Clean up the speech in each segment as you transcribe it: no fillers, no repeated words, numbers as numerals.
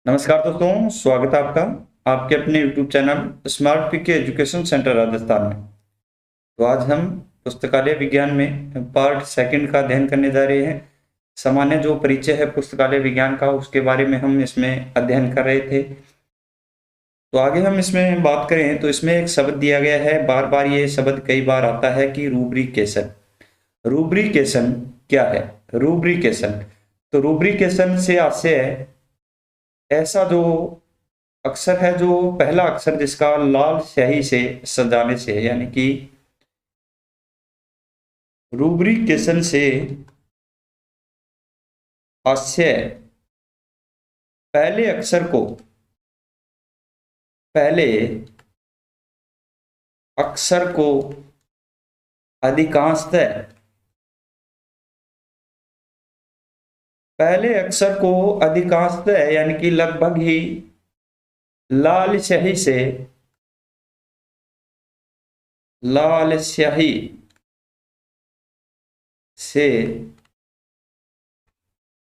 नमस्कार दोस्तों, स्वागत है आपका आपके अपने YouTube चैनल स्मार्ट पीके एजुकेशन सेंटर राजस्थान में। तो आज हम पुस्तकालय विज्ञान में पार्ट सेकंड का अध्ययन करने जा रहे हैं। सामान्य जो परिचय है पुस्तकालय विज्ञान का, उसके बारे में हम इसमें अध्ययन कर रहे थे। तो आगे हम इसमें बात करें तो इसमें एक शब्द दिया गया है, बार बार ये शब्द कई बार आता है कि रूब्रिकेशन। रूब्रिकेशन क्या है? रूब्रिकेशन तो रूब्रिकेशन से आशय है ऐसा जो अक्षर है, जो पहला अक्षर जिसका लाल स्याही से सजाने से, यानी कि रूब्रिकेशन से आशय पहले अक्षर को अधिकांशतः यानी कि लगभग ही लाल स्याही से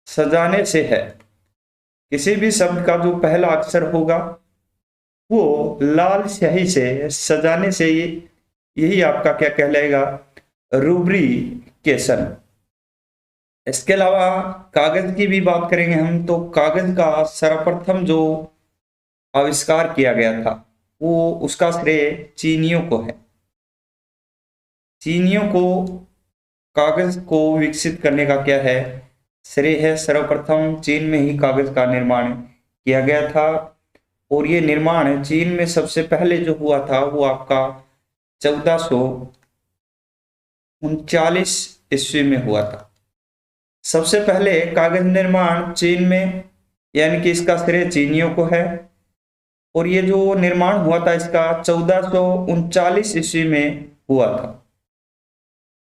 सजाने से है। किसी भी शब्द का जो पहला अक्षर होगा वो लाल स्याही से सजाने से यही आपका क्या कहलाएगा? रूब्रिकेशन। इसके अलावा कागज की भी बात करेंगे हम, तो कागज का सर्वप्रथम जो आविष्कार किया गया था वो उसका श्रेय चीनियों को है। चीनियों को कागज को विकसित करने का क्या है? श्रेय है। सर्वप्रथम चीन में ही कागज का निर्माण किया गया था और ये निर्माण चीन में सबसे पहले जो हुआ था वो आपका 1439 ईस्वी में हुआ था। सबसे पहले कागज निर्माण चीन में, यानी कि इसका श्रेय चीनियों को है। और ये जो निर्माण हुआ था इसका 1439 ईस्वी में हुआ था।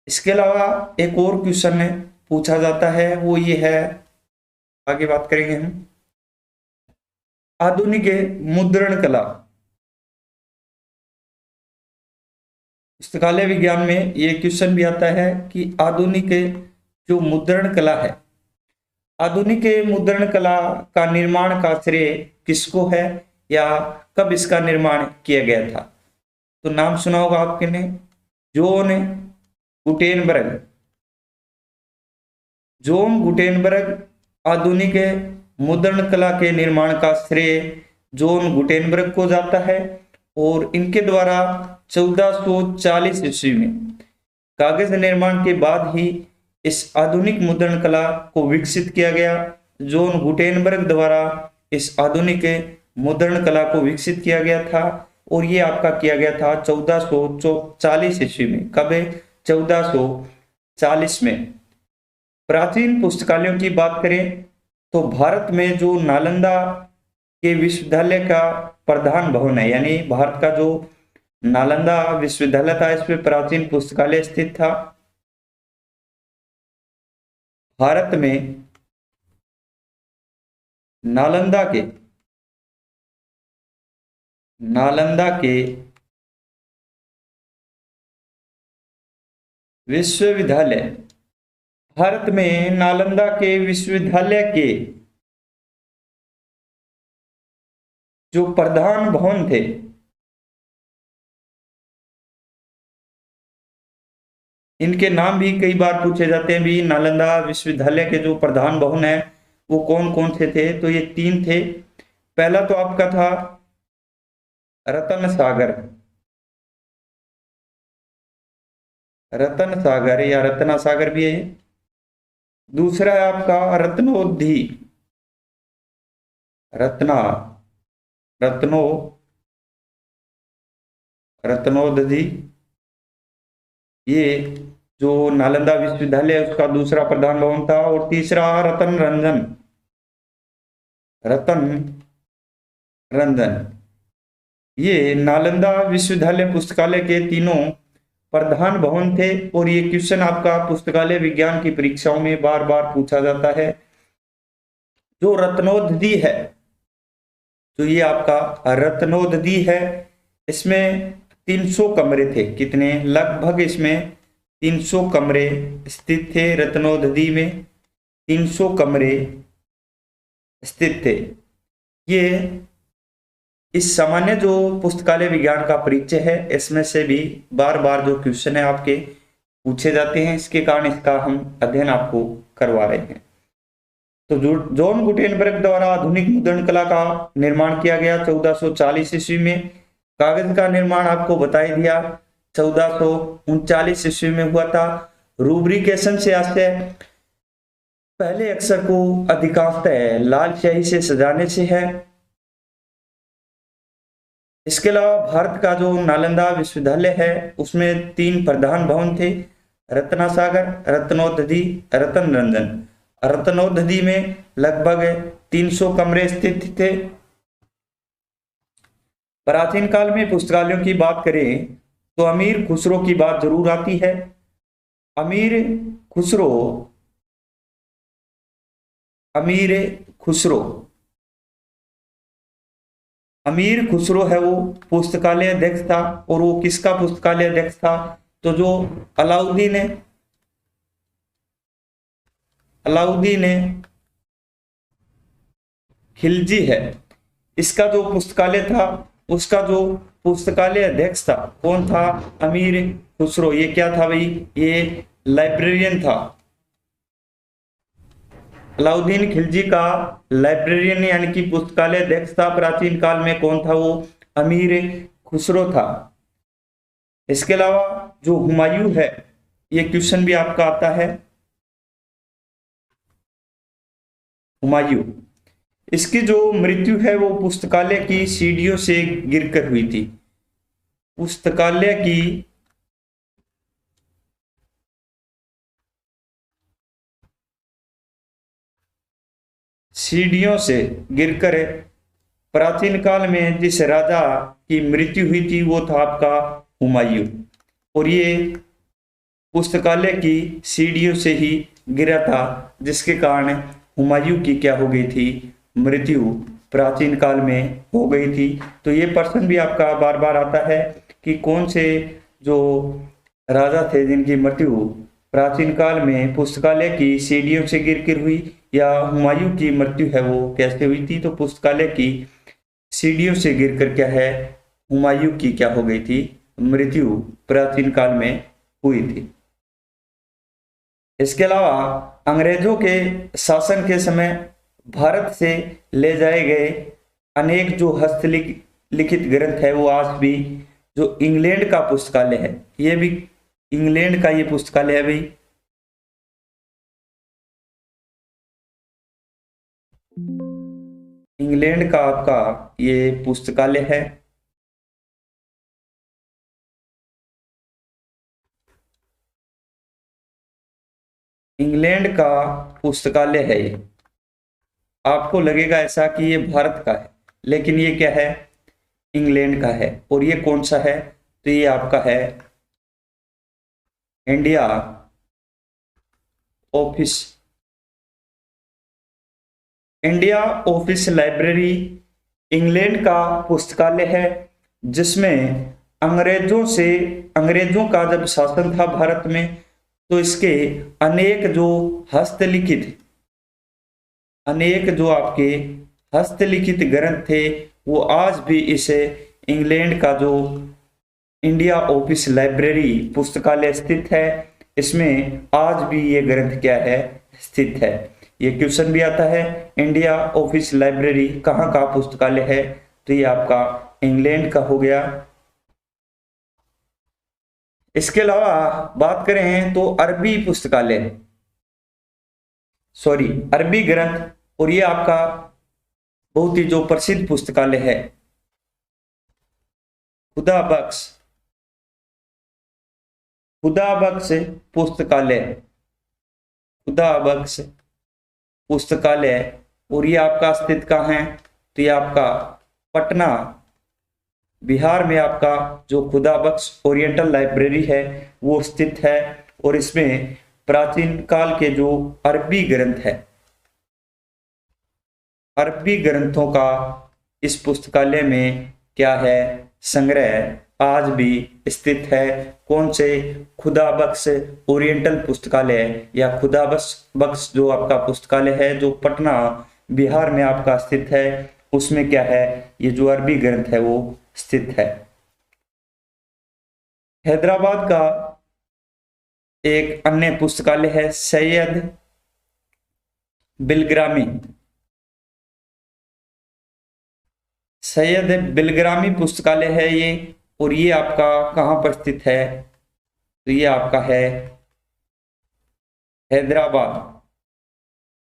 इसके अलावा एक और क्वेश्चन पूछा जाता है, वो ये है, आगे बात करेंगे हम, आधुनिक मुद्रण कला। पुस्तकालय विज्ञान में ये क्वेश्चन भी आता है कि आधुनिक जो मुद्रण कला है, आधुनिक मुद्रण कला का निर्माण का श्रेय किसको है या कब इसका निर्माण किया गया था? तो नाम सुना होगा आपके ने, जॉन गुटेनबर्ग। आधुनिक मुद्रण कला के निर्माण का श्रेय जॉन गुटेनबर्ग को जाता है और इनके द्वारा 1440 ईस्वी में कागज निर्माण के बाद ही इस आधुनिक मुद्रण कला को विकसित किया गया। जॉन गुटेनबर्ग द्वारा इस आधुनिक मुद्रण कला को विकसित किया गया था और ये आपका किया गया था 1440 ईस्वी में। कब? 1440 में। प्राचीन पुस्तकालयों की बात करें तो भारत में जो नालंदा के विश्वविद्यालय का प्रधान भवन है, यानी भारत का जो नालंदा विश्वविद्यालय था इसमें प्राचीन पुस्तकालय स्थित था। भारत में नालंदा के विश्वविद्यालय, भारत में नालंदा के विश्वविद्यालय के जो प्रधान भवन थे, इनके नाम भी कई बार पूछे जाते हैं भी। नालंदा विश्वविद्यालय के जो प्रधान भवन है वो कौन कौन से थे? तो ये 3 थे। पहला तो आपका था रतन सागर या रत्ना सागर भी है। दूसरा है आपका रत्नोदधि। ये जो नालंदा विश्वविद्यालय है उसका दूसरा प्रधान भवन था। और तीसरा रतन रंजन। ये नालंदा विश्वविद्यालय पुस्तकालय के तीनों प्रधान भवन थे। और ये क्वेश्चन आपका पुस्तकालय विज्ञान की परीक्षाओं में बार बार पूछा जाता है। जो रत्नोदधि है, तो ये आपका रत्नोदधि है, इसमें 300 कमरे थे। कितने? लगभग इसमें 300 कमरे स्थित थे रत्नोदधि में। 300 कमरे स्थित थे। ये इस सामान्य जो पुस्तकालय विज्ञान का परिचय है, इसमें से भी बार बार जो क्वेश्चन है आपके पूछे जाते हैं, इसके कारण इसका हम अध्ययन आपको करवा रहे हैं। तो जॉन गुटेनबर्ग द्वारा आधुनिक मुद्रण कला का निर्माण किया गया 1440 ईस्वी में। कागज का निर्माण आपको बता ही दिया 1439 ईस्वी में हुआ था। रूब्रिकेशन से आशय पहले अक्षर को अधिकांशतः लाल स्याही से सजाने से है। इसके अलावा भारत का जो नालंदा विश्वविद्यालय है उसमें 3 प्रधान भवन थे, रत्नासागर, रत्नौषधि, रतन रंजन। रत्नौषधि में लगभग 300 कमरे स्थित थे। प्राचीन काल में पुस्तकालयों की बात करें तो अमीर खुसरो की बात जरूर आती है। अमीर खुसरो है वो पुस्तकालय अध्यक्ष था। और वो किसका पुस्तकालय अध्यक्ष था? तो जो अलाउद्दीन खिलजी है, इसका जो पुस्तकालय था उसका जो पुस्तकालय अध्यक्ष था कौन था? अमीर खुसरो। ये क्या था भाई? ये लाइब्रेरियन था। अलाउद्दीन खिलजी का लाइब्रेरियन यानी कि पुस्तकालय अध्यक्ष था। प्राचीन काल में कौन था वो? अमीर खुसरो था। इसके अलावा जो हुमायूं है, ये क्वेश्चन भी आपका आता है। हुमायूं, इसकी जो मृत्यु है वो पुस्तकालय की सीढ़ियों से गिरकर हुई थी। पुस्तकालय की सीढ़ियों से गिरकर प्राचीन काल में जिस राजा की मृत्यु हुई थी वो था आपका हुमायूं। और ये पुस्तकालय की सीढ़ियों से ही गिरा था, जिसके कारण हुमायूं की क्या हो गई थी? मृत्यु प्राचीन काल में हो गई थी। तो ये प्रश्न भी आपका बार बार आता है कि कौन से जो राजा थे जिनकी मृत्यु प्राचीन काल में पुस्तकालय की सीढ़ियों से गिरकर हुई, या हुमायूं की मृत्यु है वो कैसे हुई थी? तो पुस्तकालय की सीढ़ियों से गिरकर क्या है? हुमायूं की क्या हो गई थी? मृत्यु प्राचीन काल में हुई थी। इसके अलावा अंग्रेजों के शासन के समय भारत से ले जाए गए अनेक जो हस्तलिखित ग्रंथ है वो आज भी जो इंग्लैंड का पुस्तकालय है, ये भी इंग्लैंड का ये पुस्तकालय है भाई। इंग्लैंड का आपका ये पुस्तकालय है। इंग्लैंड का पुस्तकालय है ये। आपको लगेगा ऐसा कि ये भारत का है, लेकिन ये क्या है? इंग्लैंड का है। और ये कौन सा है? तो ये आपका है इंडिया ऑफिस लाइब्रेरी इंग्लैंड का पुस्तकालय है, जिसमें अंग्रेजों का जब शासन था भारत में, तो इसके अनेक जो आपके हस्तलिखित ग्रंथ थे वो आज भी इस इंग्लैंड का जो इंडिया ऑफिस लाइब्रेरी पुस्तकालय स्थित है, इसमें आज भी ये ग्रंथ क्या है? स्थित है। ये क्वेश्चन भी आता है, इंडिया ऑफिस लाइब्रेरी कहाँ का पुस्तकालय है? तो ये आपका इंग्लैंड का हो गया। इसके अलावा बात करें तो अरबी ग्रंथ, और ये आपका बहुत ही जो प्रसिद्ध पुस्तकालय है खुदा बख्श पुस्तकालय। और ये आपका स्थित कहाँ है? तो ये आपका पटना बिहार में आपका जो खुदा बख्श ओरिएंटल लाइब्रेरी है वो स्थित है। और इसमें प्राचीन काल के जो अरबी ग्रंथों का इस पुस्तकालय में क्या है? संग्रह आज भी स्थित है? कौन से? खुदा बख्श ओरिएंटल पुस्तकालय या खुदा बख्श जो आपका पुस्तकालय है जो पटना बिहार में आपका स्थित है, उसमें क्या है, ये जो अरबी ग्रंथ है वो स्थित है। हैदराबाद का एक अन्य पुस्तकालय है सैयद बिलग्रामी। सैयद बिलग्रामी पुस्तकालय है ये, और ये आपका कहाँ पर स्थित है? तो ये आपका है हैदराबाद।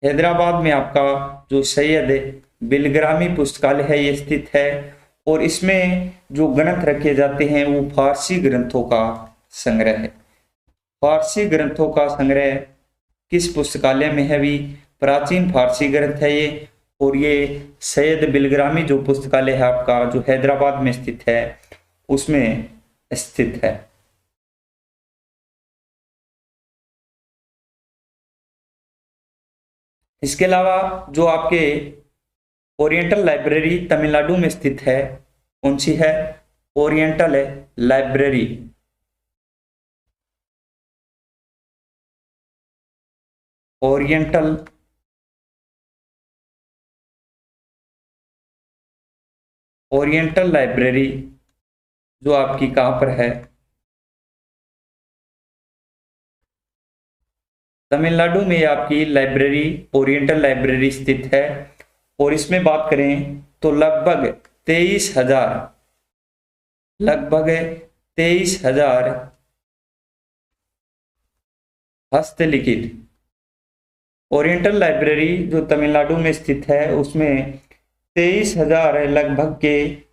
हैदराबाद में आपका जो सैयद बिलग्रामी पुस्तकालय है ये स्थित है, और इसमें जो ग्रंथ रखे जाते हैं वो फारसी ग्रंथों का संग्रह है। फारसी ग्रंथों का संग्रह किस पुस्तकालय में है? भी प्राचीन फारसी ग्रंथ है ये, और ये सैयद बिलग्रामी जो पुस्तकालय है आपका जो हैदराबाद में स्थित है उसमें स्थित है। इसके अलावा जो आपके ओरिएंटल लाइब्रेरी तमिलनाडु में स्थित है, कौन सी है? Oriental library. Oriental oriental library जो आपकी कहां पर है? तमिलनाडु में आपकी लाइब्रेरी ओरिएंटल लाइब्रेरी स्थित है, और इसमें बात करें तो लगभग 23,000 हस्तलिखित। ओरिएंटल लाइब्रेरी जो तमिलनाडु में स्थित है उसमें 23,000 लगभग के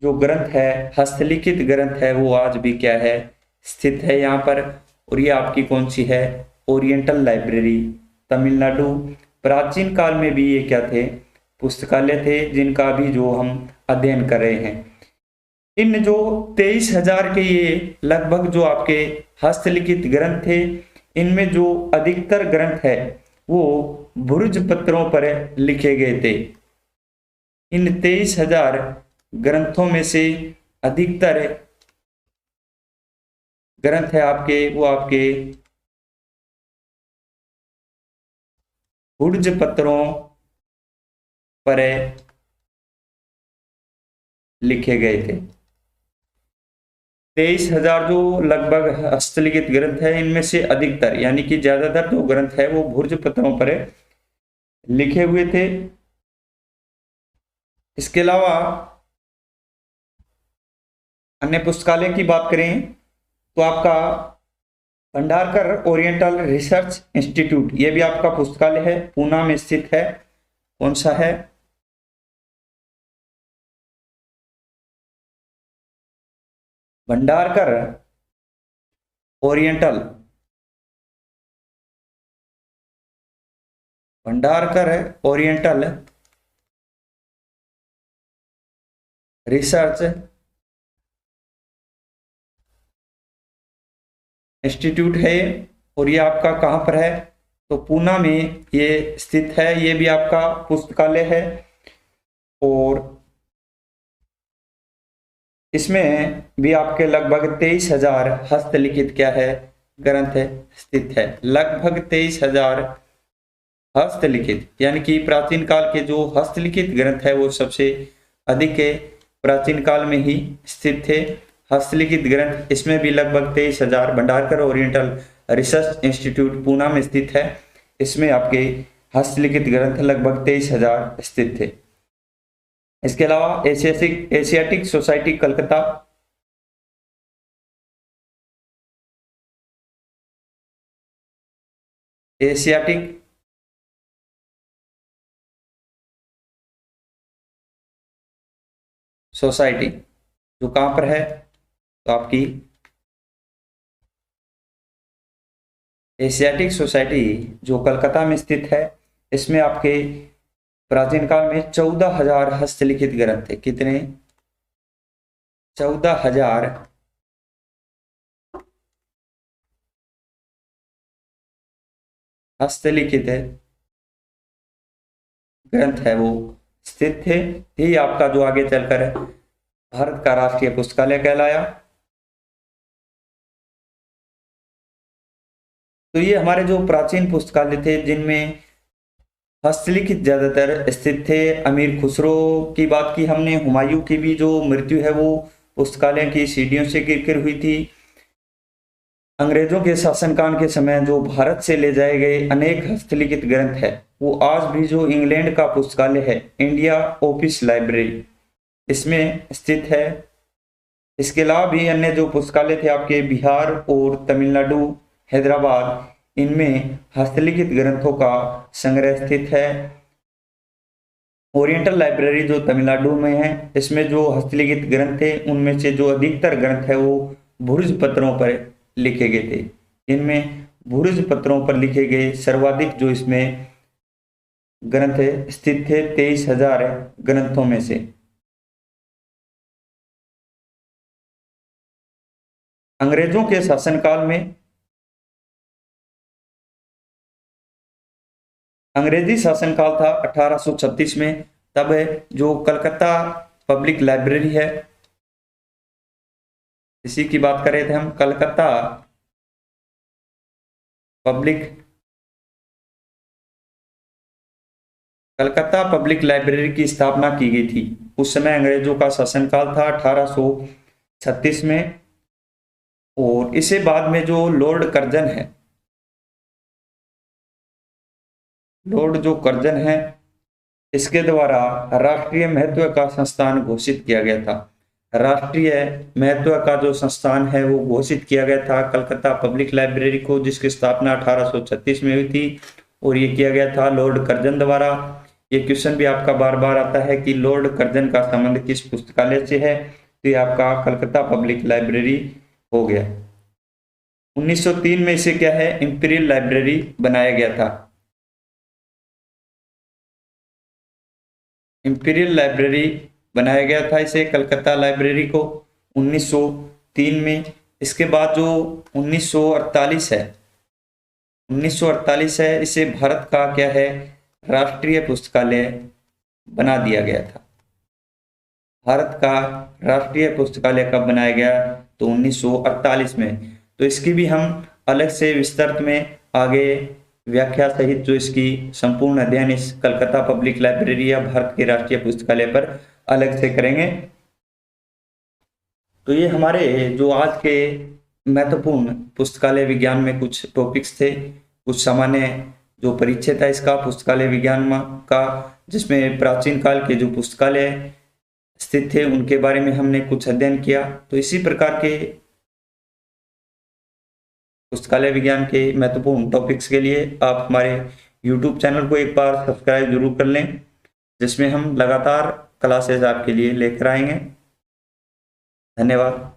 जो ग्रंथ है, हस्तलिखित ग्रंथ है, वो आज भी क्या है, स्थित है यहाँ पर। और ये आपकी कौन सी है? Oriental library Tamil Nadu. प्राचीन काल में भी ये क्या थे? पुस्तकालय थे, जिनका भी जो हम अध्ययन कर रहे हैं। इन जो 23,000 के ये लगभग जो आपके हस्तलिखित ग्रंथ थे, इनमें जो अधिकतर ग्रंथ है वो भुर्ज पत्रों पर लिखे गए थे। इन 23,000 ग्रंथों में से अधिकतर ग्रंथ है आपके वो आपके भुर्ज पत्रों पर लिखे गए थे। 23,000 जो लगभग हस्तलिखित ग्रंथ है, इनमें से अधिकतर यानी कि ज्यादातर जो ग्रंथ है वो भुर्ज पत्रों पर लिखे हुए थे। इसके अलावा अन्य पुस्तकालय की बात करें तो आपका भंडारकर ओरिएंटल रिसर्च इंस्टीट्यूट, ये भी आपका पुस्तकालय है, पूना में स्थित है। कौन सा है? भंडारकर ओरिएंटल रिसर्च इंस्टीट्यूट है, और ये आपका कहाँ पर है? तो पूना में ये स्थित है। ये भी आपका पुस्तकालय है, और इसमें भी आपके लगभग 23,000 हस्तलिखित क्या है, ग्रंथ स्थित है। लगभग 23,000 हस्तलिखित, यानी कि प्राचीन काल के जो हस्तलिखित ग्रंथ है वो सबसे अधिक है, प्राचीन काल में ही स्थित थे हस्तलिखित ग्रंथ। इसमें भी लगभग 23,000 Bhandarkar oriental research institute Poona में स्थित है। इसमें आपके हस्तलिखित ग्रंथ लगभग 23,000 स्थित थे। इसके अलावा Asiatic society Calcutta, Asiatic society जो कहां पर है? तो आपकी एशियाटिक सोसाइटी जो कलकत्ता में स्थित है, इसमें आपके प्राचीन काल में 14,000 हस्तलिखित ग्रंथ थे। कितने? 14,000 हस्तलिखित ग्रंथ है वो स्थित थे। यही आपका जो आगे चलकर भारत का राष्ट्रीय पुस्तकालय कहलाया। तो ये हमारे जो प्राचीन पुस्तकालय थे जिनमें हस्तलिखित ज्यादातर स्थित थे। अमीर खुसरो की बात की हमने, हुमायूं की भी जो मृत्यु है वो पुस्तकालय की सीढ़ियों से गिरकर हुई थी। अंग्रेजों के शासनकाल के समय जो भारत से ले जाए गए अनेक हस्तलिखित ग्रंथ है वो आज भी जो इंग्लैंड का पुस्तकालय है, इंडिया ऑफिस लाइब्रेरी, इसमें स्थित है। इसके अलावा भी अन्य जो पुस्तकालय थे आपके बिहार और तमिलनाडु, हैदराबाद, इनमें हस्तलिखित ग्रंथों का संग्रह स्थित है। ओरिएंटल लाइब्रेरी जो तमिलनाडु में है, इसमें जो हस्तलिखित ग्रंथ थे उनमें से जो अधिकतर ग्रंथ है वो भुर्ज पत्रों पर लिखे गए थे। इनमें भुर्ज पत्रों पर लिखे गए सर्वाधिक जो इसमें ग्रंथ स्थित थे 23,000 ग्रंथों में से। अंग्रेजों के शासनकाल में, अंग्रेजी शासनकाल था 1836 में, तब जो कलकत्ता पब्लिक लाइब्रेरी है, इसी की बात कर रहे थे हम, कलकत्ता पब्लिक लाइब्रेरी की स्थापना की गई थी। उस समय अंग्रेजों का शासनकाल था 1836 में। और इसे बाद में जो लॉर्ड कर्जन है, लॉर्ड जो कर्जन है, इसके द्वारा राष्ट्रीय महत्व का संस्थान घोषित किया गया था। राष्ट्रीय महत्व का जो संस्थान है वो घोषित किया गया था कलकत्ता पब्लिक लाइब्रेरी को, जिसकी स्थापना 1836 में हुई थी। और ये किया गया था लॉर्ड कर्जन द्वारा। ये क्वेश्चन भी आपका बार बार आता है कि लॉर्ड कर्जन का संबंध किस पुस्तकालय से है, तो ये आपका कलकत्ता पब्लिक लाइब्रेरी हो गया। 1903 में इसे क्या है, इंपीरियल लाइब्रेरी बनाया गया था। इंपीरियल लाइब्रेरी बनाया गया था इसे, कलकत्ता लाइब्रेरी को 1903 में। इसके बाद जो 1948 है, 1948 है, इसे भारत का क्या है, राष्ट्रीय पुस्तकालय बना दिया गया था। भारत का राष्ट्रीय पुस्तकालय कब बनाया गया, तो 1948 में। तो इसकी भी हम अलग से विस्तृत में आगे व्याख्या सहित जो इसकी संपूर्ण अध्ययन इस कलकत्ता पब्लिक लाइब्रेरी या भारत के राष्ट्रीय पुस्तकालय पर अलग से करेंगे। तो ये हमारे जो आज के महत्वपूर्ण पुस्तकालय विज्ञान में कुछ टॉपिक्स थे, कुछ सामान्य जो परिचय था इसका पुस्तकालय विज्ञान का, जिसमें प्राचीन काल के जो पुस्तकालय स्थित थे उनके बारे में हमने कुछ अध्ययन किया। तो इसी प्रकार के पुस्तकालय विज्ञान के महत्वपूर्ण टॉपिक्स के लिए आप हमारे YouTube चैनल को एक बार सब्सक्राइब जरूर कर लें, जिसमें हम लगातार क्लासेस आपके लिए लेकर आएंगे। धन्यवाद।